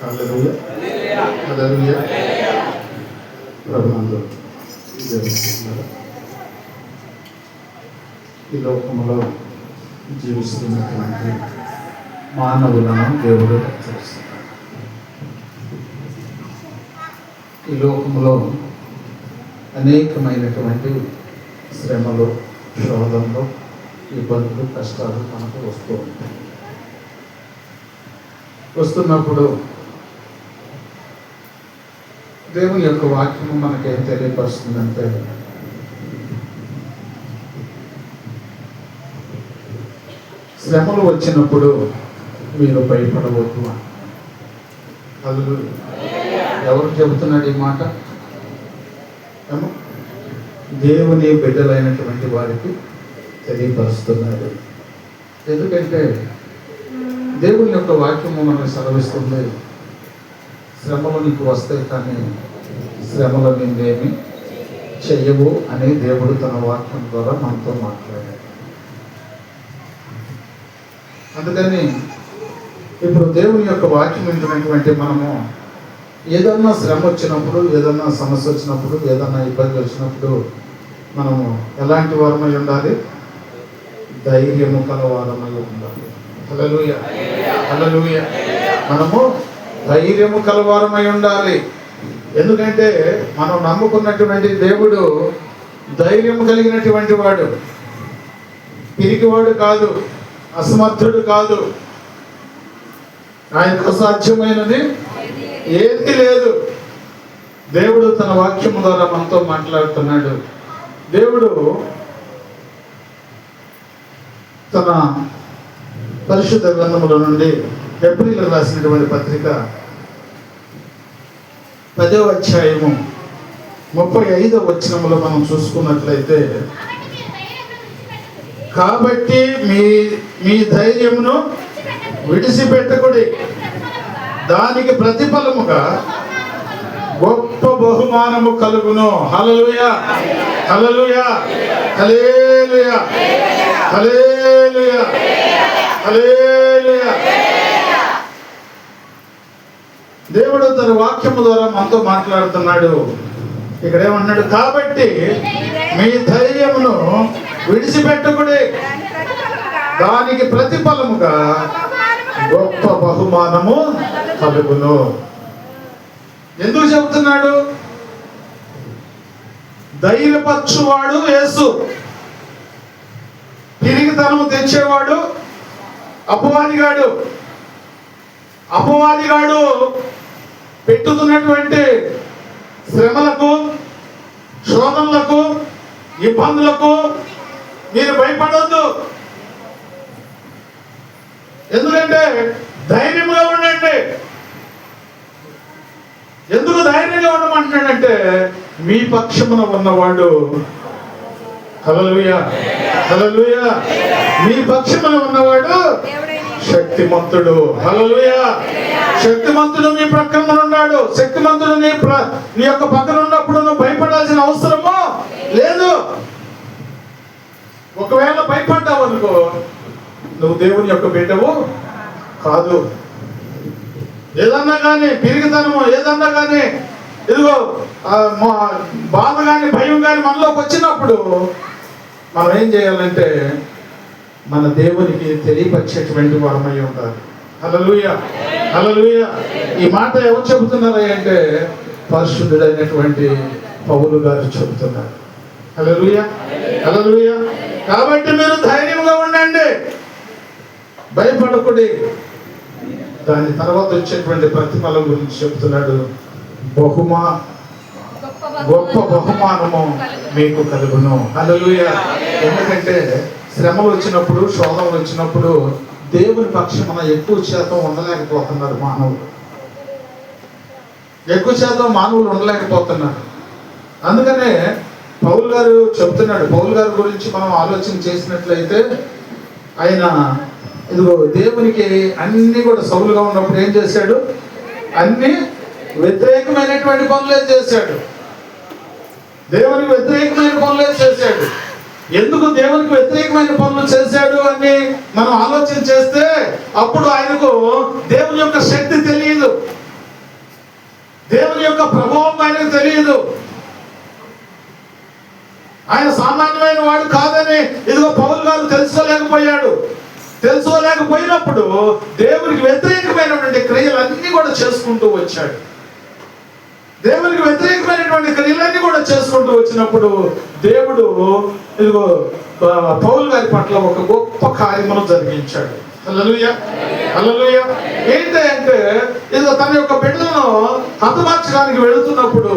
హల్లెలూయా హల్లెలూయా. ప్రభునందు జరుగుతున్నారు. ఈ లోకంలో జీవిస్తున్నటువంటి మానవులను దేవుడు హెచ్చరిస్తున్నాడు. ఈ లోకంలో అనేకమైనటువంటి శ్రమలు, శోధనలు, ఇబ్బందులు, కష్టాలు మనకు వస్తూ ఉంటాయి. వస్తున్నప్పుడు దేవుని యొక్క వాక్యము మనకేం తెలియపరుస్తుందంటే, శ్రమలు వచ్చినప్పుడు మీరు భయపడవద్దు అని. హల్లెలూయా. ఎవరు చెబుతున్నాడు ఈ మాట? దేవుని బిడ్డలైనటువంటి వారికి తెలియపరుస్తున్నాడు. ఎందుకంటే దేవుని యొక్క వాక్యము మనకు సెలవిస్తుంది, శ్రమలు నీకు వస్తాయి కానీ శ్రమలు నిన్నేమి చెయ్యవు అని దేవుడు తన వాక్యం ద్వారా మనతో మాట్లాడాడు. అందుకని ఇప్పుడు దేవుని యొక్క వాక్యం వింటున్నటువంటి మనము ఏదన్నా శ్రమ వచ్చినప్పుడు, ఏదన్నా సమస్య వచ్చినప్పుడు, ఏదన్నా ఇబ్బంది వచ్చినప్పుడు మనము ఎలాంటి వారమై ఉండాలి? ధైర్యము కలవారమై ఉండాలి. హల్లెలూయా హల్లెలూయా. మనము ధైర్యము కలవారమై ఉండాలి. ఎందుకంటే మనం నమ్ముకున్నటువంటి దేవుడు ధైర్యము కలిగినటువంటి వాడు, పిరికివాడు కాదు, అసమర్థుడు కాదు. ఆయనకు అసాధ్యమైనది ఏది లేదు. దేవుడు తన వాక్యము ద్వారా మనతో మాట్లాడుతున్నాడు. దేవుడు తన పరిశుద్ధ గ్రంథముల నుండి హెబ్రీయులకు రాసినటువంటి పత్రిక 10వ అధ్యాయము 35వ వచనములో మనం చూసుకున్నట్లయితే, కాబట్టి మీ ధైర్యమును విడిచిపెట్టకుడి, దానికి ప్రతిఫలముగా గొప్ప బహుమానము కలుగును. హల్లెలూయా హల్లెలూయా హల్లెలూయా హల్లెలూయా హల్లెలూయా. దేవుడు తన వాక్యము ద్వారా మనతో మాట్లాడుతున్నాడు. ఇక్కడ ఏమన్నాడు? కాబట్టి మీ ధైర్యమును విడిచిపెట్టకుడి, దానికి ప్రతిఫలముగా గొప్ప బహుమానము కలుగును. ఎందుకు చెబుతున్నాడు? ధైర్యపరచువాడు యేసు, తిరిగితనము తెచ్చేవాడు అపవాదిగాడు. అపవాదిగాడు పెట్టుతున్నటువంటి శ్రమలకు, శోధనలకు, ఇబ్బందులకు మీరు భయపడొద్దు. ఎందుకంటే ధైర్యంగా ఉండండి. ఎందుకు ధైర్యంగా ఉండమంటున్నాడంటే, మీ పక్షమున ఉన్నవాడు, హల్లెలూయా హల్లెలూయా, మీ పక్షమున ఉన్నవాడు శక్తిమంతుడు. హల్లెలూయా. శక్తిమంతుడు మీ ప్రక్కన ఉన్నాడు. శక్తిమంతుడు నీ యొక్క పక్కన ఉన్నప్పుడు నువ్వు భయపడాల్సిన అవసరము లేదు. ఒకవేళ భయపడ్డావు అనుకో, నువ్వు దేవుని యొక్క బిడ్డవు కాదు. ఏదన్నా కానీ పిరిగితనము, ఏదన్నా కానీ ఇదిగో బాధ కానీ భయం కానీ మనలోకి వచ్చినప్పుడు మనం ఏం చేయాలంటే మన దేవునికి తెలియపరిచేటువంటి వారమై ఉండాలి. హల్లెలూయా హల్లెలూయా. ఈ మాట ఎవరు చెబుతున్నారు అంటే, పరిశుద్ధుడైనటువంటి పౌలు గారు చెబుతున్నారు. హల్లెలూయా హల్లెలూయా. కాబట్టి మీరు ధైర్యంగా ఉండండి, భయపడకుడి. దాని తర్వాత వచ్చేటువంటి ప్రతిఫలం గురించి చెప్తున్నాడు. గొప్ప బహుమానము మీకు కలుగును. హల్లెలూయా. ఎందుకంటే శ్రమలు వచ్చినప్పుడు, శోధనలు వచ్చినప్పుడు దేవుని పక్షమున ఎక్కువ శాతం ఉండలేకపోతున్నారు మానవులు. ఎక్కువ శాతం మానవులు ఉండలేకపోతున్నారు. అందుకనే పౌలు గారు చెబుతున్నాడు. పౌలు గారి గురించి మనం ఆలోచన చేసినట్లయితే, ఆయన ఇదిగో దేవునికి అన్ని కూడా సౌలుగా ఉన్నప్పుడు ఏం చేశాడు? అన్ని వ్యతిరేకమైనటువంటి పనులే చేశాడు. దేవునికి వ్యతిరేకమైన పనులే చేశాడు. ఎందుకు దేవునికి వ్యతిరేకమైన పనులు చేశాడు అని మనం ఆలోచన చేస్తే, అప్పుడు ఆయనకు దేవుని యొక్క శక్తి తెలియదు. యొక్క ప్రభావం ఆయనకు తెలియదు. ఆయన సామాన్యమైన వాడు కాదని ఇదిగో పౌలు గారు తెలుసుకోలేకపోయాడు. తెలుసుకోలేకపోయినప్పుడు దేవునికి వ్యతిరేకమైనటువంటి క్రియలన్నీ కూడా చేసుకుంటూ వచ్చాడు. దేవునికి వ్యతిరేకమైనటువంటి క్రియలన్నీ కూడా చేసుకుంటూ వచ్చినప్పుడు దేవుడు ఇదిగో పౌలు గారి పట్ల ఒక గొప్ప కార్యమును జరిగించాడు. హల్లెలూయా, హల్లెలూయా. ఏంటంటే ఇదిగో తన యొక్క బిడ్డలను హతమార్చడానికి వెళుతున్నప్పుడు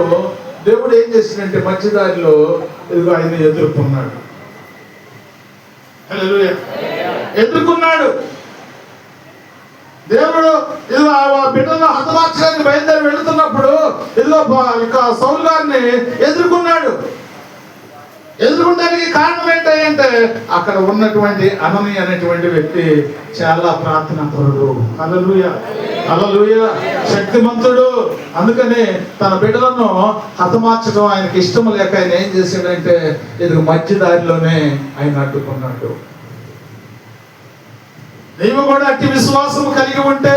దేవుడు ఏం చేసిందంటే మధ్యదారిలో ఇదిగో ఆయన ఎదుర్కొన్నాడు. హల్లెలూయా, ఎదుర్కొన్నాడు. దేవుడు ఇదిగో ఆ బిడ్డలను హతమార్చడానికి బయలుదేరి వెళుతున్నప్పుడు ఇదిగో సౌలు గారిని ఎదుర్కొన్నాడు. ఎదుర్కొనడానికి కారణం ఏంటంటే అక్కడ ఉన్నటువంటి అనని అనేటువంటి వ్యక్తి చాలా ప్రార్థనాపరుడు. హల్లెలూయా, హల్లెలూయా, శక్తిమంతుడు. అందుకని తన బిడ్డలను హతమార్చడం ఆయనకి ఇష్టం లేక ఆయన ఏం చేశాడంటే ఇది మధ్య దారిలోనే ఆయన అడ్డుకున్నాడు. నీవు కూడా అట్టి విశ్వాసము కలిగి ఉంటే,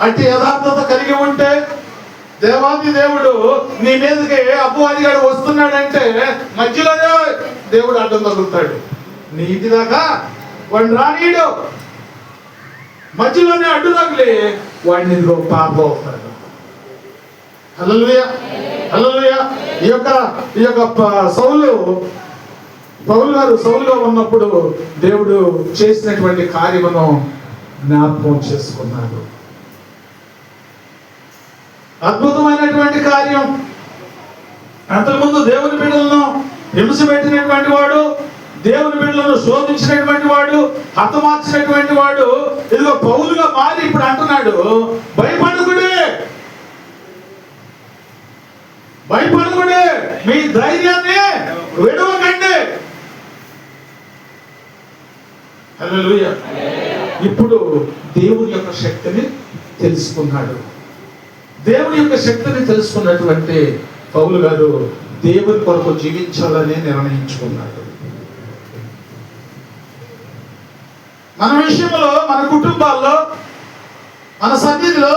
అట్టి యథార్థత కలిగి ఉంటే, దేవాది దేవుడు నీ మీదకి అపవాదిగాడు వస్తున్నాడంటే మధ్యలోనే దేవుడు అడ్డం తగులుతాడు. నీ ఇంటి దాకా వాడిని రానీడు, మధ్యలోనే అడ్డు తగిలి వాడిని పాపవుతాడు. హల్లెలూయా, హల్లెలూయా. ఈ యొక్క పౌలు గారు సౌలుగా ఉన్నప్పుడు దేవుడు చేసినటువంటి కార్యమును జ్ఞాపకం చేసుకున్నాడు. అద్భుతమైనటువంటి కార్యం. అంతకుముందు దేవుని బిడ్డలను హింసపెట్టినటువంటి వాడు, దేవుని బిడ్డలను శోధించినటువంటి వాడు, హతమార్చినటువంటి వాడు ఇదిగో పౌలుగా మారి ఇప్పుడు అంటున్నాడు, భయపడకుడే, భయపడకుడే, మీ ధైర్యాన్ని విడవకండి. హల్లెలూయా. ఇప్పుడు దేవుని యొక్క శక్తిని తెలుసుకున్నాడు. దేవుని యొక్క శక్తిని తెలుసుకున్నటువంటి పౌలు గారు దేవుని కొరకు జీవించాలని నిర్ణయించుకున్నాడు. మన విషయంలో, మన కుటుంబాల్లో, మన సన్నిధిలో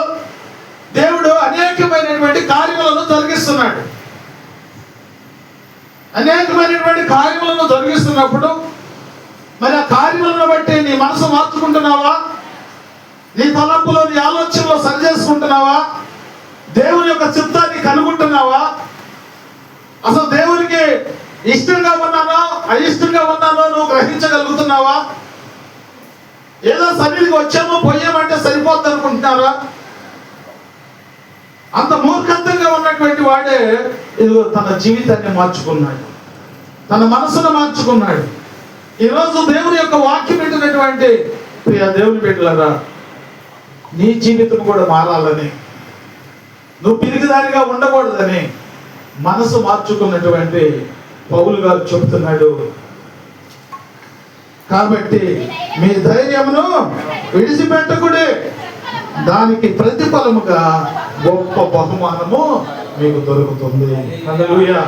దేవుడు అనేకమైనటువంటి కార్యములను జరిగిస్తున్నాడు. అనేకమైనటువంటి కార్యములను జరిగిస్తున్నప్పుడు మరి ఆ కార్యములను బట్టి నీ మనసు మార్చుకుంటున్నావా? నీ తలంపులో, నీ ఆలోచనలో సరి చేసుకుంటున్నావా? దేవుని యొక్క చిత్తాన్ని కనుగొంటున్నావా? అసలు దేవునికి ఇష్టంగా ఉన్నానో అయిష్టంగా ఉన్నానో నువ్వు గ్రహించగలుగుతున్నావా? ఏదో సన్నిధికి వచ్చామో పోయామంటే సరిపోద్ది అనుకుంటున్నారా? అంత మూర్ఖంతంగా ఉన్నటువంటి వాడే ఇదిగో తన జీవితాన్ని మార్చుకున్నాడు, తన మనసును మార్చుకున్నాడు. ఈరోజు దేవుని యొక్క వాక్యం వింటున్నటువంటి ప్రియ దేవుని బిడ్డలారా, నీ జీవితం కూడా మారాలని, నువ్వు పిరిగిదానిగా ఉండకూడదని మనసు మార్చుకున్నటువంటి పౌలు గారు చెబుతున్నాడు. కాబట్టి మీ ధైర్యమును విడిచిపెట్టకుడి, దానికి ప్రతిఫలముగా గొప్ప బహుమానము మీకు దొరుకుతుంది. హల్లెలూయా,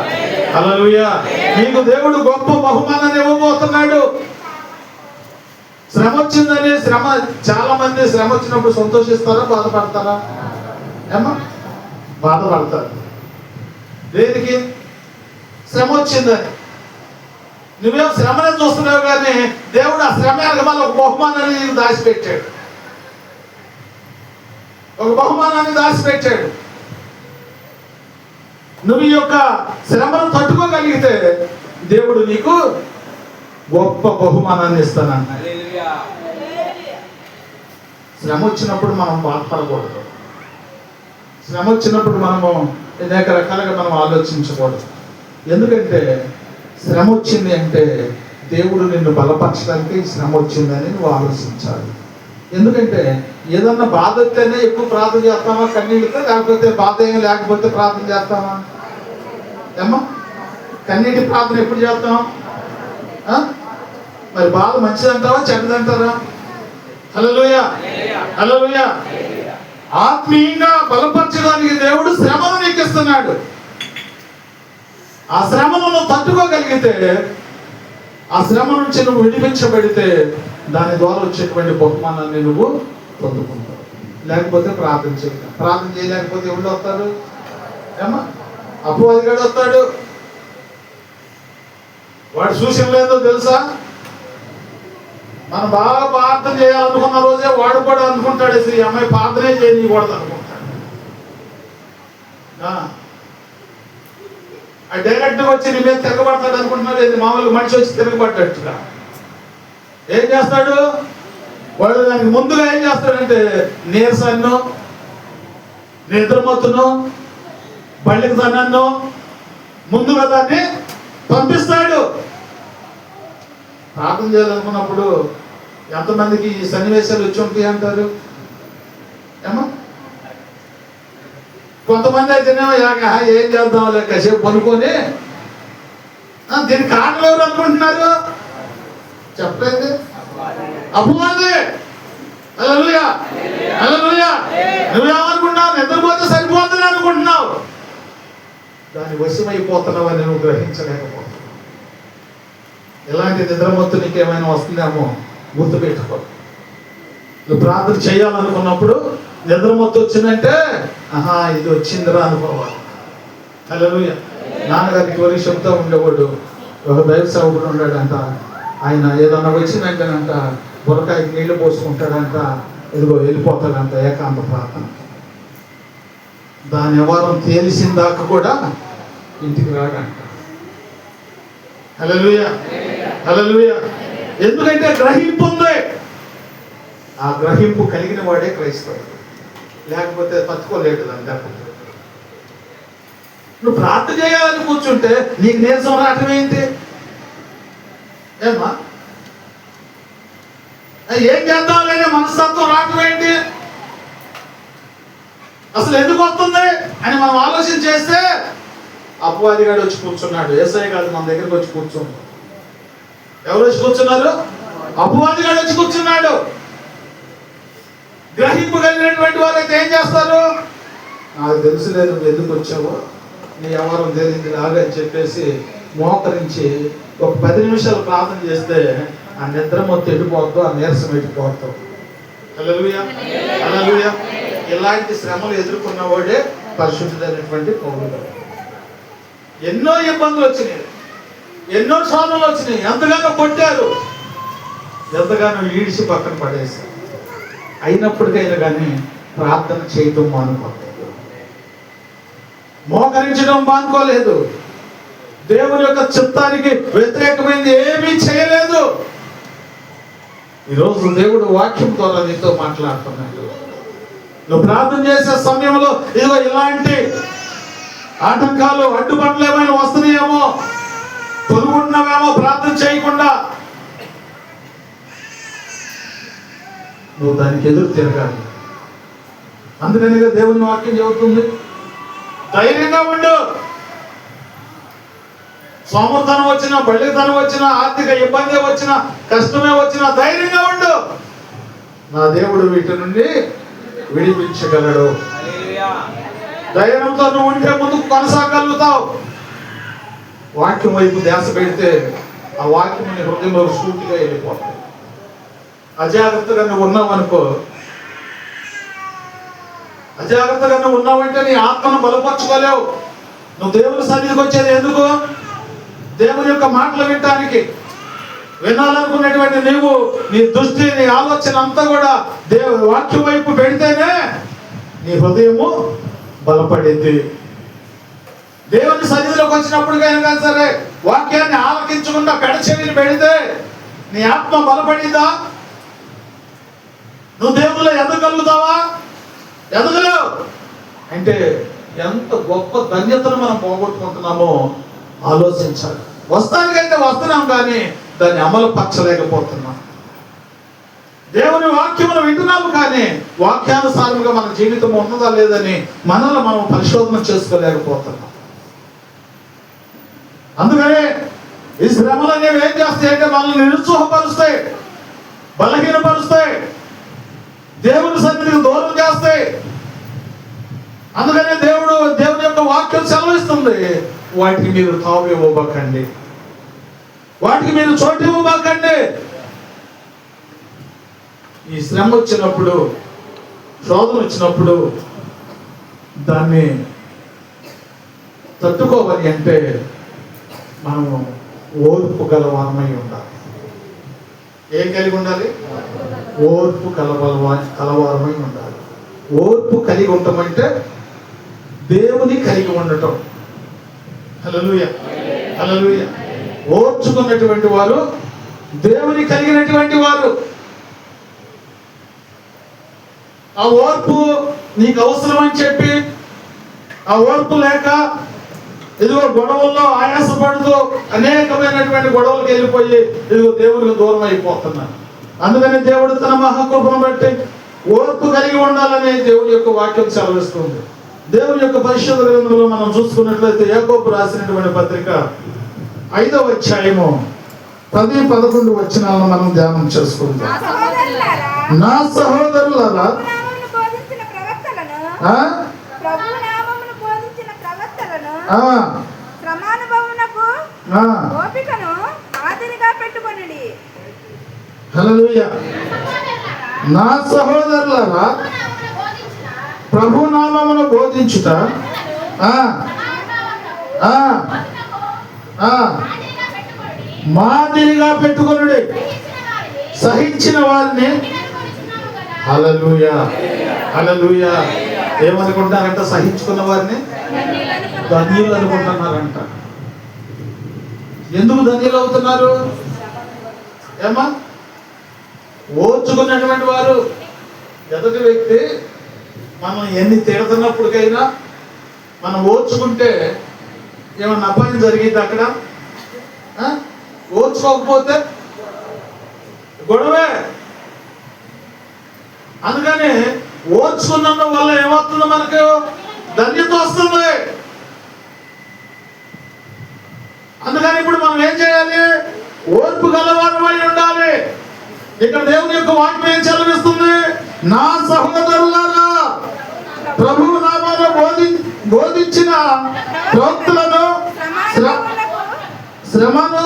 హల్లెలూయా. మీకు దేవుడు గొప్ప బహుమానాన్ని ఇవ్వబోతున్నాడు. శ్రమ వచ్చిందని చాలా మంది శ్రమ వచ్చినప్పుడు సంతోషిస్తారా, బాధపడతారా? ఏమా బాధపడతారు. దేనికి? శ్రమ వచ్చిందని. నువ్వేం శ్రమనే చూస్తున్నావు కానీ దేవుడు ఆ శ్రమ మళ్ళీ ఒక బహుమానాన్ని దాచిపెట్టాడు, ఒక బహుమానాన్ని దాచిపెట్టాడు. నువ్వు ఈ యొక్క శ్రమను తట్టుకోగలిగితే దేవుడు నీకు గొప్ప బహుమానాన్ని ఇస్తానన్న. శ్రమ వచ్చినప్పుడు మనం బాధపడకూడదు. శ్రమ వచ్చినప్పుడు మనము అనేక రకాలుగా మనం ఆలోచించకూడదు. ఎందుకంటే శ్రమ వచ్చింది అంటే దేవుడు నిన్ను బలపరచడానికి శ్రమ వచ్చిందని నువ్వు ఆలోచించాలి. ఎందుకంటే ఏదన్నా బాధ వస్తేనే ఎక్కువ ప్రార్థన చేస్తామా కన్నీళ్ళతో, లేకపోతే బాధ ఏం లేకపోతే ప్రార్థన చేస్తామా? ఏమ్మా, కన్నీటి ప్రార్థన ఎప్పుడు చేస్తాం? మరి బాధ మంచిదంటావా చెడ్డదంటారా? హల్లెలూయా, హల్లెలూయా. ఆత్మీయంగా బలపరచడానికి దేవుడు శ్రమను నీకు ఇస్తున్నాడు. ఆ శ్రమను నువ్వు తట్టుకోగలిగితే, ఆ శ్రమ నుంచి నువ్వు విడిపించబడితే దాని ద్వారా వచ్చేటువంటి బహుమానాన్ని నువ్వు పొందుకుంటావు. లేకపోతే ప్రార్థన చేయలేకపోతే ఎవరు వస్తారు? ఏమా అపవాదిగాడు వస్తాడు. వాడు సూచన లేదో తెలుసా? మనం బాగా ప్రార్థన చేయాలనుకున్న రోజే వాడు కూడా అనుకుంటాడు, అసలు ఈ అమ్మాయి ప్రార్థనే చేయకూడదు అనుకుంటాడు. డైరెక్ట్గా వచ్చి నీ మీద తిరగబడతాడు అనుకుంటున్నాడు. ఇది మామూలుగా మనిషి వచ్చి తిరగబడ్డట్టుగా ఏం చేస్తాడు వాడు? దానికి ముందుగా ఏం చేస్తాడంటే నీరసాన్ని, నిద్రమత్తును, బళ్ళకి తనన్ను ముందుగా దాన్ని పంపిస్తాడు. ప్రార్థన చేయాలనుకున్నప్పుడు ఎంతమందికి ఈ సన్నివేశాలు వచ్చి ఉంటాయి అంటారు? ఏమో కొంతమంది అయితేనేమో ఏం చేద్దాం కాసేపు పనుకొని, దీనికి కారణం ఎవరు అనుకుంటున్నారు? చెప్పలేదు, అపవాదే. హల్లెలూయా, హల్లెలూయా. నువ్వేమనుకుంటున్నావు? నిద్రపోతే సరిపోతుంది అనుకుంటున్నావు. దాని వశమైపోతున్నావు అని నువ్వు గ్రహించలేకపోతున్నావు. ఇలాంటి నిద్రమత్తు నీకేమైనా వస్తుందేమో గుర్తుపెట్టుకో. నువ్వు ప్రార్థన చేయాలనుకున్నప్పుడు నిద్రమత్తు వచ్చిందంటే ఇది వచ్చిందిరా అనుకోవాలి. హల్లెలూయా. నాన్నగారికి వరకు చెప్తా ఉండేవాడు, ఒక దైవ సేవకుడు ఉన్నాడంట. ఆయన ఏదన్నా వచ్చిందంటేనంట బుర్రకాయకి నీళ్లు పోసుకుంటాడంట, ఇదిగో వెళ్ళిపోతాడంట ఏకాంత ప్రార్థన. దాని వ్యవహారం తేలిసిన దాకా కూడా ఇంటికి రాడంట. హల్లెలూయా, హల్లెలూయా. ఎందుకంటే గ్రహింపు ఉంది. ఆ గ్రహింపు కలిగిన వాడే క్రైస్తవుడు, లేకపోతే తట్టుకోలేడు. దాన్ని నువ్వు ప్రార్థన చేయాలని కూర్చుంటే నీకు నీరసం రావటం ఏంటి? ఏమ్మా ఏం చేద్దాం లేని మనస్తత్వం రావటం ఏంటి? అసలు ఎందుకు వస్తుంది అని మనం ఆలోచన చేస్తే అపవాదిగాడు వచ్చి కూర్చున్నాడు. యేసయ్య కాదు మన దగ్గరికి వచ్చి కూర్చున్నాడు. ఎవరు వచ్చి కూర్చున్నారు? అపవాదిగాడు వచ్చి కూర్చున్నాడు. గ్రహింపు కలిగినటువంటి వారైతే ఏం చేస్తారు? నాకు తెలుసులేదు నువ్వు ఎందుకు వచ్చావో, నీ వ్యవహారం తెలియదు లాగా అని చెప్పేసి మోకరించి ఒక 10 నిమిషాలు ప్రార్థన చేస్తే ఆ నిద్ర మొత్తం ఎడిపోతావు, ఆ నీరసం ఎడిపోతావు. హల్లెలూయా, హల్లెలూయా. ఇలాంటి శ్రమలు ఎదుర్కొన్నవాడే పరిశుద్ధుడైనటువంటి పౌలుడు. ఎన్నో ఇబ్బందులు వచ్చినాయి, ఎన్నో శోధనలు వచ్చినాయి, ఎంతగానో కొట్టారు, ఎంతగానో ఈడిచి పక్కన పడేశారు. అయినప్పటికైనా కానీ ప్రార్థన చేయటం మానుకోలేదు, మోకరించడం మానుకోలేదు, దేవుని యొక్క చిత్తానికి వ్యతిరేకమైనది ఏమీ చేయలేదు. ఈరోజు దేవుడు వాక్యం ద్వారా నీతో మాట్లాడుతున్నాడు. నువ్వు ప్రార్థన చేసే సమయంలో ఇదిగో ఇలాంటి ఆటంకాలు, అడ్డుబండ్లు ఏమైనా వస్తున్నాయేమో, తొలుగుంటున్నావేమో ప్రార్థన చేయకుండా, నువ్వు దానికి ఎదురు తిరగాలి. అందుకనిగా దేవుని వాక్యం చెబుతుంది, ధైర్యంగా ఉండు. సోమర్తనం వచ్చినా, బళ్ళితనం వచ్చినా, ఆర్థిక ఇబ్బంది వచ్చినా, కష్టమే వచ్చినా ధైర్యంగా ఉండు. నా దేవుడు వీటి నుండి విడిపించగలడు. ధైర్యంతో నువ్వు ఉంటే ముందుకు కొనసాగలుగుతావు. వాక్యం వైపు ధ్యాస పెడితే ఆ వాక్యం నీ హృదయంలో సూటిగా వెళ్ళిపోతాయి. అజాగ్రత్తగా నువ్వు ఉన్నావనుకో, అజాగ్రత్తగా నువ్వు ఉన్నావంటే నీ ఆత్మను బలపరచుకోలేవు. నువ్వు దేవుని సన్నిధికి వచ్చేది ఎందుకు? దేవుని యొక్క మాటలు వినటానికి. వినాలనుకున్నటువంటి నీవు నీ దృష్టి, నీ ఆలోచన అంతా కూడా దేవుని వాక్యం వైపు పెడితేనే నీ హృదయము బలపడింది. దేవుని సన్నిధిలోకి వచ్చినప్పటికైనా సరే వాక్యాన్ని ఆలకించకుండా పెడచెవిని పెడితే నీ ఆత్మ బలపడిందా? నువ్వు దేవుళ్ళు ఎదగలుగుతావా? ఎదగలేవు. అంటే ఎంత గొప్ప ధన్యతను మనం పోగొట్టుకుంటున్నామో ఆలోచించాలి. వస్తానికైతే వస్తున్నాం కానీ దాన్ని అమలు పరచలేకపోతున్నాం. దేవుని వాక్యమును వింటున్నాము కానీ వాక్యానుసారంగా మన జీవితం ఉన్నదా లేదని మనల్ని మనం పరిశోధన చేసుకోలేకపోతున్నాం. అందుకనే ఈ శ్రమలు అనేవి ఏం చేస్తాయి అంటే మనల్ని నిరుత్సాహపరుస్తాయి, బలహీనపరుస్తాయి, దేవుని సన్నిధికి దూరం చేస్తాయి. అందుకనే దేవుని యొక్క వాక్యం సెలవిస్తుంది, వాటికి మీరు తావు ఇవ్వకండి, వాటికి మీరు చోటు ఇవ్వకండి. ఈ శ్రమ వచ్చినప్పుడు, శోధన వచ్చినప్పుడు దాన్ని తట్టుకోవాలి అంటే మనము ఓర్పు గలవారమై ఉండాలి. ఏం కలిగి ఉండాలి? ఓర్పు కలవారమై ఉండాలి. ఓర్పు కలిగి ఉండటమంటే దేవుని కలిగి ఉండటం. హల్లెలూయా, హల్లెలూయా. ఓర్చుకున్నటువంటి వారు దేవుని కలిగినటువంటి వారు. ఆ ఓర్పు నీకు అవసరమని చెప్పి ఆ ఓర్పు లేక ఇదిగో గొడవల్లో ఆయాసపడుతూ అనేకమైనటువంటి గొడవలకు వెళ్ళిపోయి ఇదిగో దేవునికి దూరం అయిపోతున్నాను. అందుకని దేవుడు తన మహాకృపను బట్టి ఓర్పు కలిగి ఉండాలని దేవుని యొక్క వాక్యం సెలవిస్తుంది. దేవుని యొక్క పరిశుద్ధ గ్రంథంలో మనం చూసుకున్నట్లయితే యాకోబు రాసినటువంటి పత్రిక 5వ అధ్యాయము 10-11 వచనాలను మనం ధ్యానం చేసుకుందాం. నా సహోదరులారా, హల్లెలూయా. నా సహోదరులారా, ప్రభు నామమును బోధించుట మాదిరిగా పెట్టుకొనుడి. సహించిన వారిని, హల్లెలూయా, హల్లెలూయా. ఏమనుకుంటారంట? సహించుకున్న వారిని ధన్యులు అనుకుంటున్నారంట. ఎందుకు ధన్యులు అవుతున్నారు? ఏమా? ఓర్చుకున్నటువంటి వారు. ఎదుటి వ్యక్తి మనం ఎన్ని తిడుతున్నప్పటికైనా మనం ఓర్చుకుంటే ఏమన్నా అపాయం జరిగింది అక్కడ? ఓర్చుకోకపోతే గొడవే. అందుకని ఓర్చుకున్నందు వల్ల ఏమవుతుంది? మనకు ధన్యత వస్తుంది. అందుకని ఇప్పుడు మనం ఏం చేయాలి? ఓర్పు గలవారమై ఉండాలి. ఇక్కడ దేవుని యొక్క వాక్యం ఏం చదివిస్తుంది? నా సహోదరులారా, ప్రభువు నామమున బోధించిన ప్రవక్తలను శ్రమను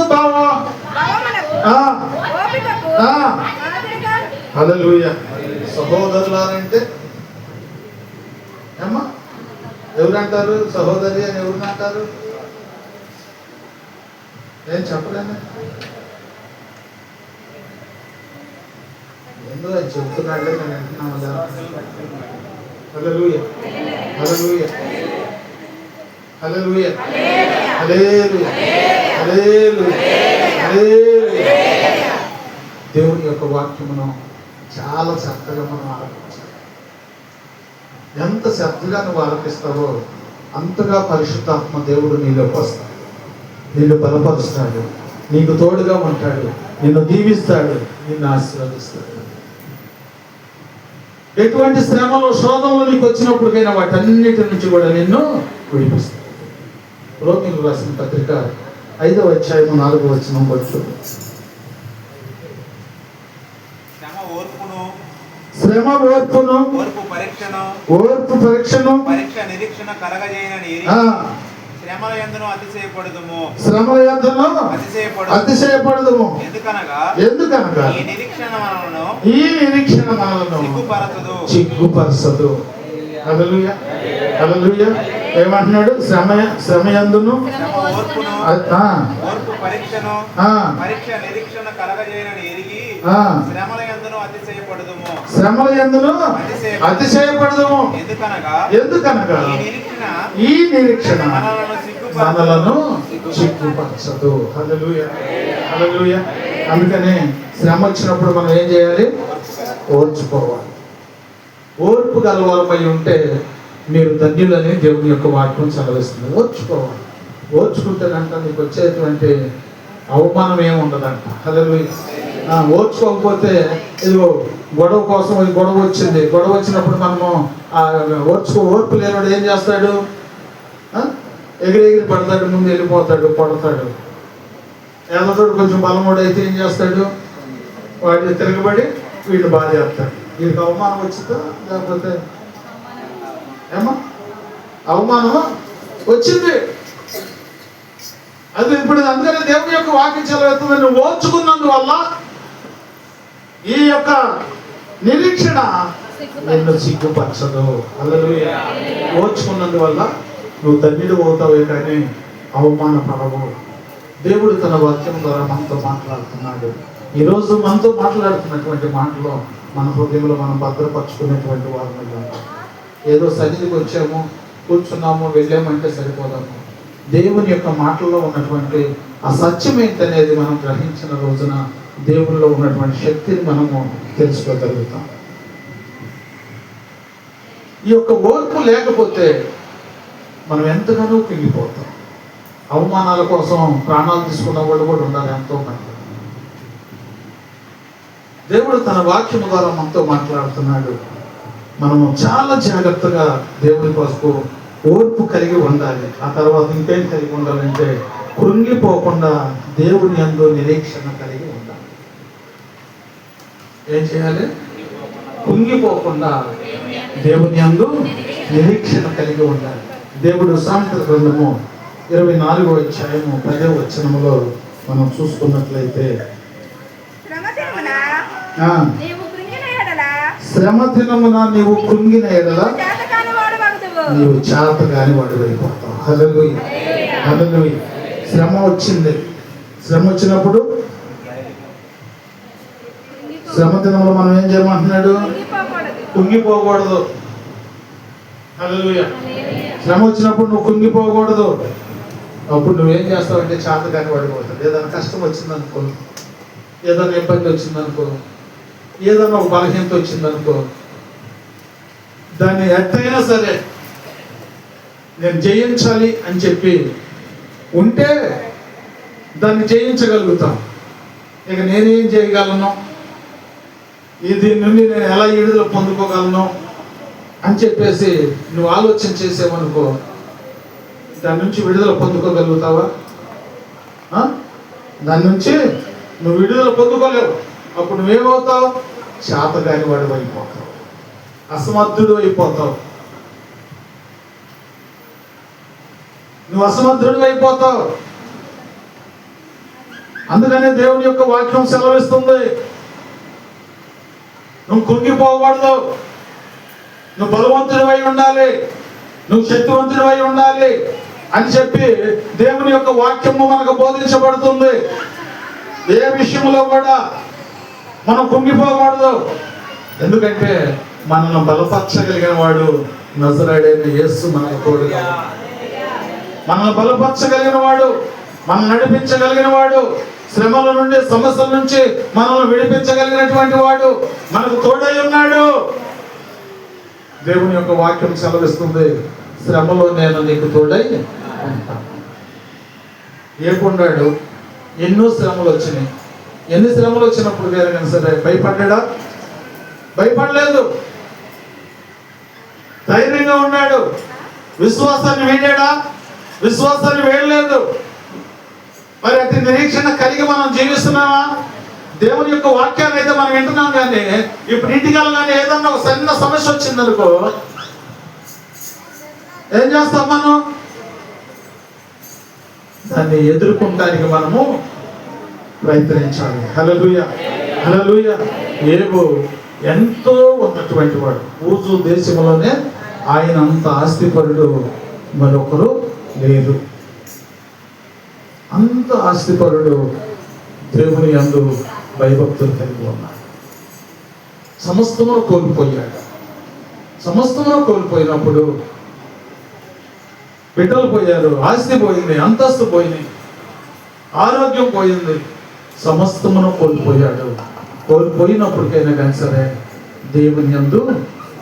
హల్లెలూయా. సహోదరులారంటే ఏమ్మా? ఎవరంటారు సహోదరి అని? ఎవరిని అంటారు? నేను చెప్పలేను. ఎందుకు అది చెప్తున్నాడే నేను వింటున్నాను. హల్లెలూయా, హల్లెలూయా, హల్లెలూయా, హల్లెలూయా, హల్లెలూయా, హల్లెలూయా. దేవుని యొక్క వాక్యమును చాలా చక్కగా మనం ఆలకించాలి. ఎంత శ్రద్ధగా నువ్వు ఆలకిస్తావో అంతగా పరిశుద్ధాత్మ దేవుడు నీలోకి వస్తాడు, నిన్ను బలపరుస్తాడు, నీకు తోడుగా ఉంటాడు, నిన్ను దీవిస్తాడు, నిన్ను ఆశీర్వదిస్తాడు. ఎటువంటి శ్రమలు శోధనలు నీకు వచ్చినప్పటికైనా వాటన్నిటి నుంచి కూడా నిన్ను విడిపిస్తాడు. రోమీయులకు రాసిన పత్రిక 5వ అధ్యాయము 4వ వచనం వచ్చు. శ్రమ ఓర్పును, ఓర్పు పరీక్షను, పరీక్ష నిరీక్షణ కలగజేయనని శ్రమల యందును అతిశయపడదుము. ఎందుకనగా ఈ నిరీక్షణ మనలను సిగ్గుపరచదు. హల్లెలూయా, హల్లెలూయా. ఏమంటున్నాడు? శ్రమయందును శ్రమల యందును అతిశయపడదుము. ఎందుకనగా ఈ నిరీక్షణ మనలను సిగ్గుపరచదు. హల్లెలూయా, హల్లెలూయా. అందుకనే శ్రమ వచ్చినప్పుడు మనం ఏం చేయాలి? ఓర్చుకోవాలి. ఓర్పు గలవారమై ఉంటే మీరు ధన్యులని దేవుని యొక్క వాక్యం సెలవిస్తుంది. ఓర్చుకోవాలి. ఓర్చుకుంటేనంట నీకు వచ్చేటువంటి అవమానం ఏమి ఉండదంట. హల్లెలూయా. ఓర్చుకోకపోతే ఇదిగో గొడవ కోసం గొడవ వచ్చింది. గొడవ వచ్చినప్పుడు మనము ఓర్పు లేనివాడు ఏం చేస్తాడు? ఎగిరి పడతాడు, ముందు వెళ్ళిపోతాడు, పడతాడు. ఎల్లతోడు కొంచెం బలముడు అయితే ఏం చేస్తాడు? వాడిని తిరగబడి వీడిని బాధ చేస్తాడు. వీడికి అవమానం వచ్చిందా? లేకపోతే ఏమా అవమానం వచ్చింది. అది ఇప్పుడు అందుకని దేవుని యొక్క వాక్యం చదివేస్తుంది. నువ్వు ఓర్చుకున్నందువల్ల ఈ యొక్క నిరీక్షణ నిన్ను సిగ్గుపరచదు. హల్లెలూయా. ఓర్చుకున్నందువల్ల నువ్వు ధన్యుడు అవుతావే కానీ అవమానపడవు. దేవుడు తన వాక్యం ద్వారా మనతో మాట్లాడుతున్నాడు. ఈరోజు మనతో మాట్లాడుతున్నటువంటి మాటలో మన హృదయంలో మనం భద్రపరుచుకునేటువంటి వారు. ఏదో సన్నిధికి వచ్చాము, కూర్చున్నాము, వెళ్ళామంటే సరిపోదాము. దేవుని యొక్క మాటల్లో ఉన్నటువంటి ఆ సత్యం ఏంటనేది మనం గ్రహించిన రోజున దేవునిలో ఉన్నటువంటి శక్తిని మనము తెలుసుకోగలుగుతాం. ఈ యొక్క ఓర్పు లేకపోతే మనం ఎంతగానో కుంగిపోతాం. అవమానాల కోసం ప్రాణాలు తీసుకున్న వాళ్ళు కూడా ఉండాలి ఎంతో మంది. దేవుడు తన వాక్యము ద్వారా మనతో మాట్లాడుతున్నాడు. మనము చాలా జాగ్రత్తగా దేవుని కోసం ఓర్పు కలిగి ఉండాలి. ఆ తర్వాత ఇంకేం కలిగి ఉండాలంటే కృంగిపోకుండా దేవుని యందు నిరీక్షణ కలిగి ఉండాలి. ఏం చేయాలి? కృంగిపోకుండా దేవుని యందు నిరీక్షణ కలిగి ఉండాలి. దేవుడు సామెతల గ్రంథము 24వ అధ్యాయము 10వ వచనములో మనం చూసుకున్నట్లయితే, శ్రమ దినమున నీవు కృంగిన ఎడల నీవు చేతగాని వాడు అయిపోతావు. హల్లెలూయా, హల్లెలూయా. శ్రమ వచ్చింది. శ్రమ వచ్చినప్పుడు శ్రమ దినంలో మనం ఏం చేయమంటున్నాడు? కుంగిపోకూడదు. హల్లెలూయా. శ్రమ వచ్చినప్పుడు నువ్వు కుంగిపోకూడదు. అప్పుడు నువ్వేం చేస్తావంటే చేతగాని పడిపోతావు. ఏదైనా కష్టం వచ్చిందనుకో, ఏదైనా ఇబ్బంది వచ్చిందనుకో, ఏదైనా ఒక బలహీనత వచ్చిందనుకో, దాన్ని ఎట్టయినా సరే నేను జయించాలి అని చెప్పి ఉంటే దాన్ని జయించగలుగుతాం. ఇక నేనేం చేయగలను, దీని నుండి నేను ఎలా విడుదల పొందుకోగలను అని చెప్పేసి నువ్వు ఆలోచన చేసేవనుకో, దాని నుంచి విడుదల పొందుకోగలుగుతావా? దాని నుంచి నువ్వు విడుదల పొందుకోలేవు. అప్పుడు నువ్వేమవుతావు? చేతగాని వాడు అయిపోతావు, అసమర్థుడు అయిపోతావు. నువ్వు అసమర్థుడు అయిపోతావు. అందుకనే దేవుని యొక్క వాక్యం సెలవిస్తుంది, నువ్వు కుంగిపోకూడదు, నువ్వు బలవంతుడు అయి ఉండాలి, నువ్వు శక్తివంతుడు అయి ఉండాలి అని చెప్పి దేవుని యొక్క వాక్యము మనకు బోధించబడుతుంది. ఏ విషయంలో కూడా మనం కుంగిపోకూడదు. ఎందుకంటే మనల్ని బలపరచగలిగిన వాడు నజరేయుడైన యేసు మనకు తోడుగా. మనల్ని బలపరచగలిగిన వాడు, మనల్ని నడిపించగలిగిన వాడు, శ్రమల నుండి సమస్యల నుంచి మనల్ని విడిపించగలిగినటువంటి వాడు మనకు తోడై ఉన్నాడు. దేవుని యొక్క వాక్యం సెలవిస్తుంది, శ్రమలో నేను నీకు తోడై ఉంటాను. ఏపుండాడు ఎన్నో శ్రమలు వచ్చినాయి. ఎన్ని శ్రమలు వచ్చినప్పుడు కానీ సరే భయపడ్డా? భయపడలేదు. ధైర్యంగా ఉన్నాడు. విశ్వాసాన్ని వీడాడా? విశ్వాసాన్ని వేయలేదు. మరి అతి నిరీక్షణ కలిగి మనం జీవిస్తున్నామా? దేవుని యొక్క వాక్యాన్ని అయితే మనం వింటున్నాం, కానీ ఇప్పుడు ఇంటికి వెళ్ళగానే ఏదన్నా ఒక చిన్న సమస్య వచ్చిందనుకో ఏం చేస్తాం మనం? దాన్ని ఎదుర్కొనడానికి మనము ప్రయత్నించాలి. హల్లెలూయా, హల్లెలూయా. యోబు ఎంతో ఉన్నటువంటి వాడు. ఊజు దేశంలోనే ఆయన అంత ఆస్తిపరుడు మరొకరు లేరు. అంత ఆస్తిపరుడు, దేవుని యందు భయభక్తులు కలిగి ఉన్నాడు. సమస్తమును కోల్పోయాడు. సమస్తమును కోల్పోయినప్పుడు బిడ్డలు పోయారు, ఆస్తి పోయింది, అంతస్తు పోయింది, ఆరోగ్యం పోయింది, సమస్తమును కోల్పోయాడు. కోల్పోయినప్పటికైనా కానీ సరే దేవుని యందు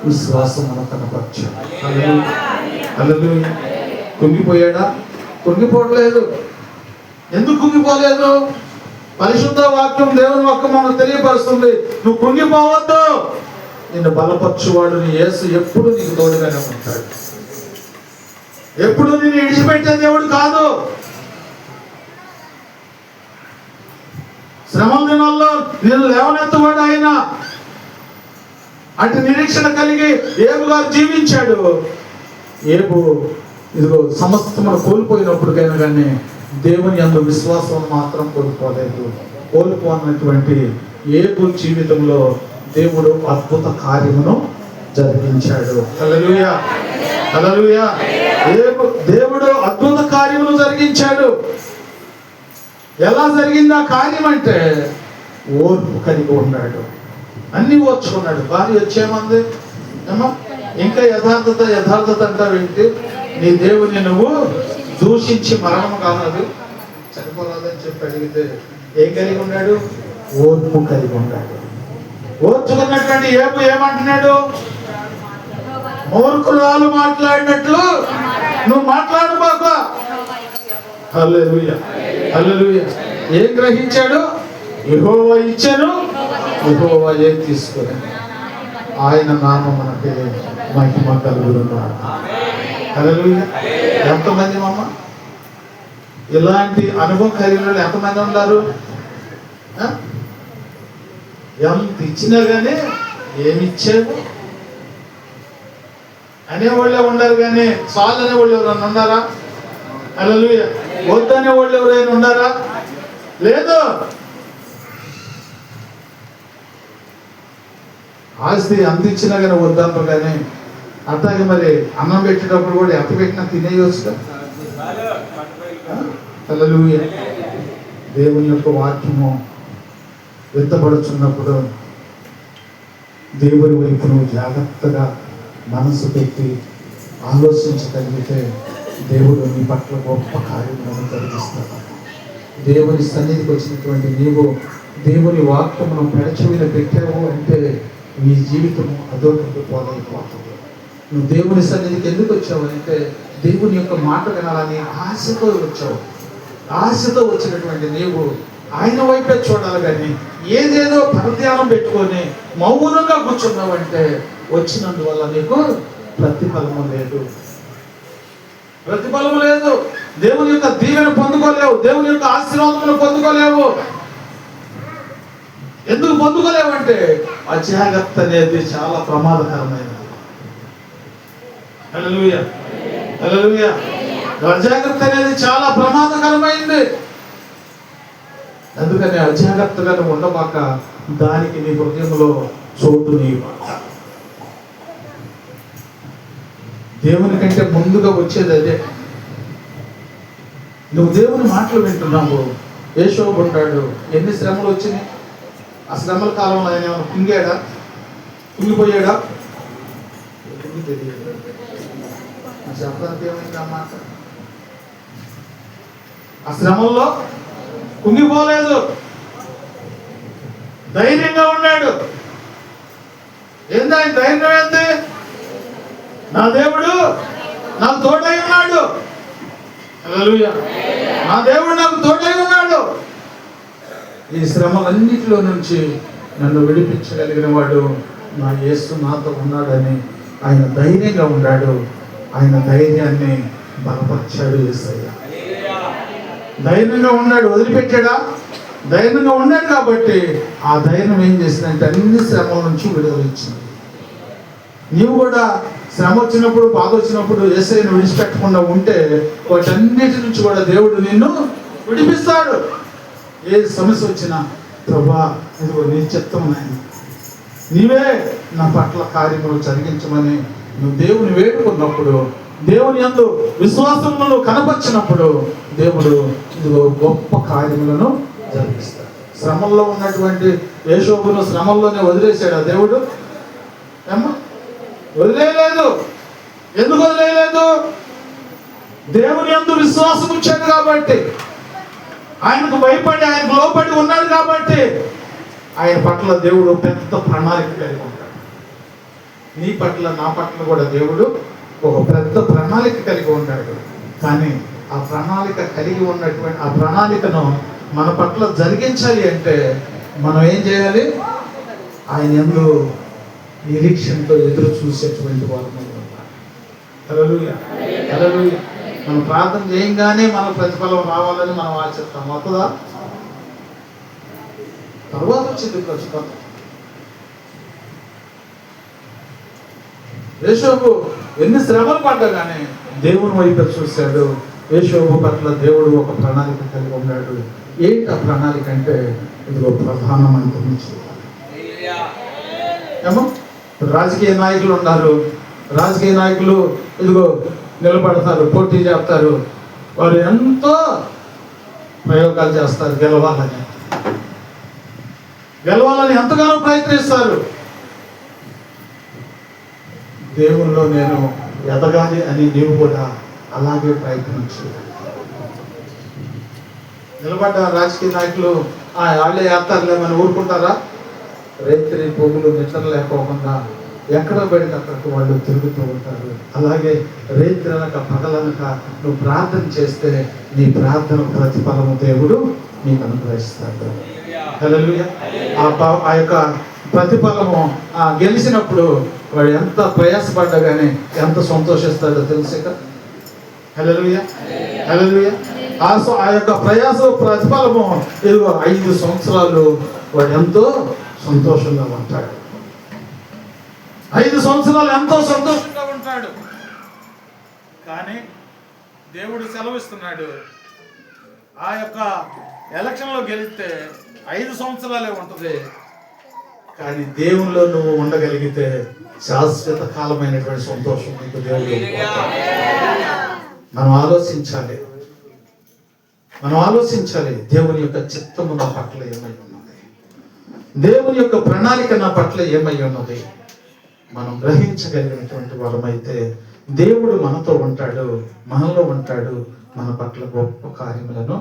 విశ్వాసమును కనపరిచాడు. హల్లెలూయా. కుంగిపోయాడా? కుంగిపోవట్లేదు. ఎందుకు కుంగిపోలేదు? పరిశుద్ధ వాక్యం, దేవుని వాక్యం మనకు తెలియపరుస్తుంది, నువ్వు కుంగిపోవద్దు. నిన్ను బలపరచువాడు నీ యేసు ఎప్పుడు నీకు తోడుగానే ఉంటాడు. ఎప్పుడు నిన్ను విడిచిపెట్టే దేవుడు కాదు. శ్రమల దినాల్లో నేను లేవనెత్తవాడు ఆయన. అటు నిరీక్షణ కలిగి యోబు గారు జీవించాడు. యోబు ఇదిగో సమస్తమును కోల్పోయినప్పటికైనా కానీ దేవుని యందు విశ్వాసం మాత్రం కోల్పోలేదు. కోల్పోనటువంటి యోబు జీవితంలో దేవుడు అద్భుత కార్యమును జరిగించాడు. హల్లెలూయా. హల్లెలూయా. దేవుడు అద్భుత కార్యములు జరిగించాడు. ఎలా జరిగింది ఆ కార్యం అంటే ఓర్పు కలిగి ఉన్నాడు, అన్ని ఓర్చుకున్నాడు. భార్య వచ్చేమంది, ఏమో ఇంకా యథార్థత అంటావేంటి? నీ దేవుని నువ్వు దూషించి మరణం కాదు చనిపోరాదని చెప్పి అడిగితే ఏం కలిగి ఉన్నాడు? ఓర్పు కలిగి ఉన్నాడు. ఓర్చుకున్నటువంటి ఏమంటున్నాడు? మూర్ఖురాలు మాట్లాడినట్లు నువ్వు మాట్లాడబాక. హల్లెలూయా, హల్లెలూయా. ఏం గ్రహించాడు? యెహోవా ఇచ్చాను, యెహోవాయే తీసుకుని ఆయన నామమునకే మహిమ కలుగునుగాక. హల్లెలూయా. ఎంతమంది మామ ఇలాంటి అనుభవం కలిగిన వాళ్ళు ఎంతమంది ఉన్నారు? ఎంత ఇచ్చినా కానీ ఏమి ఇచ్చావు అనేవాళ్ళే ఉండారు, కానీ చాలు అనేవాళ్ళు ఎవరైనా ఉన్నారా? హల్లెలూయా. వద్దనే వాళ్ళు ఎవరైనా ఉన్నారా? లేదు. ఆస్తి అంత ఇచ్చినా కానీ వద్దంటారు, కానీ అట్లాగే మరి అన్నం పెట్టేటప్పుడు కూడా ఎంత పెట్టినా తినేయొచ్చు. హల్లెలూయా. దేవుని యొక్క వాక్యము ఎత్తబడుచున్నప్పుడు దేవుని వైపు నువ్వు జాగ్రత్తగా మనసు పెట్టి ఆలోచించగలిగితే దేవుడు నీ పట్ల గొప్ప కార్యక్రమం జరిగిస్తాడు. దేవుని సన్నిధికి వచ్చినటువంటి నీవు దేవుని వాక్యమును పెడచెవిన పెట్టావు అంటే నీ జీవితము అదోకటి పోదైపోతుంది. నువ్వు దేవుని సన్నిధికి ఎందుకు వచ్చావు అంటే దేవుని యొక్క మాట వినాలని ఆశతో వచ్చావు. ఆశతో వచ్చినటువంటి నీవు ఆయన వైపే చూడాలి, కానీ ఏదేదో పరధ్యానం పెట్టుకొని మౌనంగా కూర్చున్నావంటే వచ్చినందువల్ల నీకు ప్రతిఫలము లేదు. ప్రతిఫలము లేదు. దేవుని యొక్క దీవెన పొందుకోలేవు, దేవుని యొక్క ఆశీర్వాదమును పొందుకోలేవు. ఎందుకు పొందుకోలేవంటే అజాగ్రత్త అనేది చాలా ప్రమాదకరమైనది. హల్లెలూయా, హల్లెలూయా. అజాగ్రత్త అనేది చాలా ప్రమాదకరమైంది. అందుకని అజాగ్రత్తగా ఉండబాక, దానికి నీ హృదయంలో చోటు నీవాక. దేవుని కంటే ముందుగా వచ్చేది అదే. నువ్వు దేవుని మాటలు వింటున్నావు. యేషోబు ఉంటాడు, ఎన్ని శ్రమలు వచ్చినాయి. ఆ శ్రమల కాలంలో ఆయన ఏమైనా కుంగాడా? కుంగిపోయాడా? తెలియదు. చెప్పడానికి ఏమైంది ఆ మాట? ఆ శ్రమల్లో కుంగిపోలేదు, ధైర్యంగా ఉన్నాడు. ఏంది ఆయన ధైర్యం? ఏంది? నా దేవుడు నాకు తోడై ఉన్నాడు. హల్లెలూయా. నా దేవుడు నాకు తోడై ఉన్నాడు. ఈ శ్రమలన్నిటిలో నుంచి నన్ను విడిపించగలిగిన వాడు నా యేసు నాతో ఉన్నాడని ఆయన ధైర్యంగా ఉన్నాడు. ఆయన ధైర్యాన్ని బలపరిచాడు యేసయ్య. ధైర్యంగా ఉన్నాడు, వదిలిపెట్టాడా? ధైర్యంగా ఉన్నాడు కాబట్టి ఆ ధైర్యం ఏం చేసిందంటే అన్ని శ్రమల నుంచి విడుదల ఇచ్చింది. నీవు కూడా శ్రమ వచ్చినప్పుడు, బాధ వచ్చినప్పుడు యేసయ్యను విడిచిపెట్టకుండా ఉంటే వాటన్నిటి నుంచి కూడా దేవుడు నిన్ను విడిపిస్తాడు. ఏ సమస్య వచ్చినా ప్రభువా ఇదిగో నీ చిత్తం నాయన, నీవే నా పట్ల కార్యములు జరిగించమని నువ్వు దేవుని వేడుకున్నప్పుడు, దేవుని యందు విశ్వాసములను కనపరిచినప్పుడు దేవుడు ఇదిగో గొప్ప కార్యములను జరిగిస్తాడు. శ్రమల్లో ఉన్నటువంటి యేషోబును శ్రమల్లోనే వదిలేశాడు ఆ దేవుడు? ఏమో వదిలేయలేదు. ఎందుకు వదిలేయలేదు? దేవుని యందు విశ్వాసం ఉంచాడు కాబట్టి, ఆయనకు భయపడి ఆయనకు లోపడి ఉన్నాడు కాబట్టి ఆయన పట్ల దేవుడు పెద్ద ప్రణాళిక కలిగి ఉంటాడు. నీ పట్ల నా పట్ల కూడా దేవుడు ఒక పెద్ద ప్రణాళిక కలిగి ఉంటాడు. కానీ ఆ ప్రణాళిక కలిగి ఉన్నటువంటి ఆ ప్రణాళికను మన పట్ల జరిగించాలి అంటే మనం ఏం చేయాలి? ఆయన యందు నిరీక్షణతో ఎదురు చూసేటువంటి వారు. హల్లెలూయా, హల్లెలూయా. మనం ప్రార్థన చేయంగానే మన ప్రతిఫలం రావాలని మనం ఆశిస్తాం. అవుతుందా? తర్వాత వచ్చింది ప్రతిఫలం. యేషోబు ఎన్ని శ్రమలు పడ్డా కానీ దేవుని వైపు చూశాడు. యేషోబు పట్ల దేవుడు ఒక ప్రణాళిక కలిగి ఉన్నాడు. ఏంటి ఆ ప్రణాళిక అంటే ఇదిగో ప్రధానమంత్రిని చూడాలి. ఏమో రాజకీయ నాయకులు ఉన్నారు, రాజకీయ నాయకులు ఇదిగో నిలబడతారు, పోటీ చేస్తారు, వారు ఎంతో ప్రయోగాలు చేస్తారు, గెలవాలని ఎంతగానో ప్రయత్నిస్తారు. దేవుల్లో నేను ఎదగాలి అని నీవు కూడా అలాగే ప్రయత్నించు. నిలబడ్డ రాజకీయ నాయకులు వాళ్ళే వేస్తారులేమని ఊరుకుంటారా? రేత్రి పువ్వులు నిద్ర లేకోకుండా ఎక్కడ పడితే అక్కడికి వాళ్ళు తిరుగుతూ ఉంటారు. అలాగే రేత్రి అనక పగలనక నువ్వు ప్రార్థన చేస్తే నీ ప్రార్థన ప్రతిఫలము దేవుడు నీకు అనుగ్రహిస్తాడు. హల్లెలూయా. ఆ యొక్క ప్రతిఫలము గెలిచినప్పుడు వాడు ఎంత ప్రయాసపడ్డా కానీ ఎంత సంతోషిస్తాడో తెలుసు కదా. హల్లెలూయా, హల్లెలూయా. ఆ యొక్క ప్రయాస ప్రతిఫలము ఇదిగో 5 సంవత్సరాలు వాడు ఎంతో సంతోషంగా ఉంటాడు. 5 సంవత్సరాలు ఎంతో సంతోషంగా ఉంటాడు. కానీ దేవుడు సెలవిస్తున్నాడు, ఆ యొక్క ఎలక్షన్లో గెలిస్తే 5 సంవత్సరాలే ఉంటుంది. కానీ దేవుల్లో నువ్వు ఉండగలిగితే శాశ్వత కాలమైనటువంటి సంతోషం నీకు దేవుడు. మనం ఆలోచించాలి దేవుని యొక్క చిత్తము నా పట్ల ఏమై ఉన్నది, దేవుని యొక్క ప్రణాళిక నా పట్ల ఏమై ఉన్నది. మనం గ్రహించగలిగినటువంటి వారమైతే దేవుడు మనతో ఉంటాడు, మనలో ఉంటాడు, మన పట్ల గొప్ప కార్యములను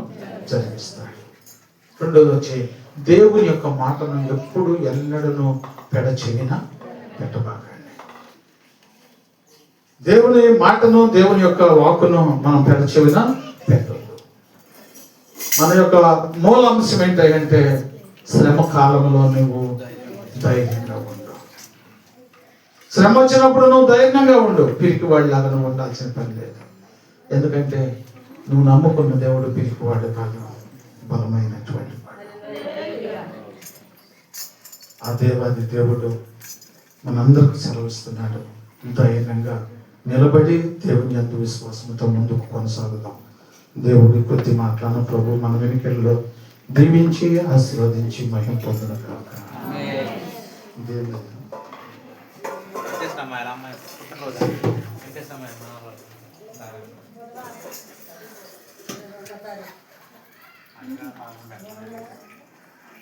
జరిగిస్తాడు. రెండోది వచ్చి దేవుని యొక్క మాటను ఎప్పుడు ఎన్నడూ పెడచెవిన పెట్టబాకండి. దేవుని మాటను, దేవుని యొక్క వాక్కును మనం పెడచెవిన పెట్టదు. మన యొక్క మూల అంశం ఏంటంటే శ్రమ కాలంలో నువ్వు ధైర్యంగా ఉండు. శ్రమ వచ్చినప్పుడు నువ్వు ధైర్యంగా ఉండు. పిరికివాడిలాగా నువ్వు ఉండాల్సిన పని లేదు. ఎందుకంటే నువ్వు నమ్ముకున్న దేవుడు పిరికివాడు కాదు, బలమైనటువంటి వాడు. ఆ దేవాది దేవుడు మనందరికి సెలవిస్తున్నాడు, ధైర్యంగా నిలబడి దేవుని యందు విశ్వాసంతో ముందుకు కొనసాగుదాం. దేవుడి కొద్ది మాటలను ప్రభు మన వెనుకల్లో దీవించి ఆశీర్వదించి మహిమ పొందును కాక. దేవుడు Thank you.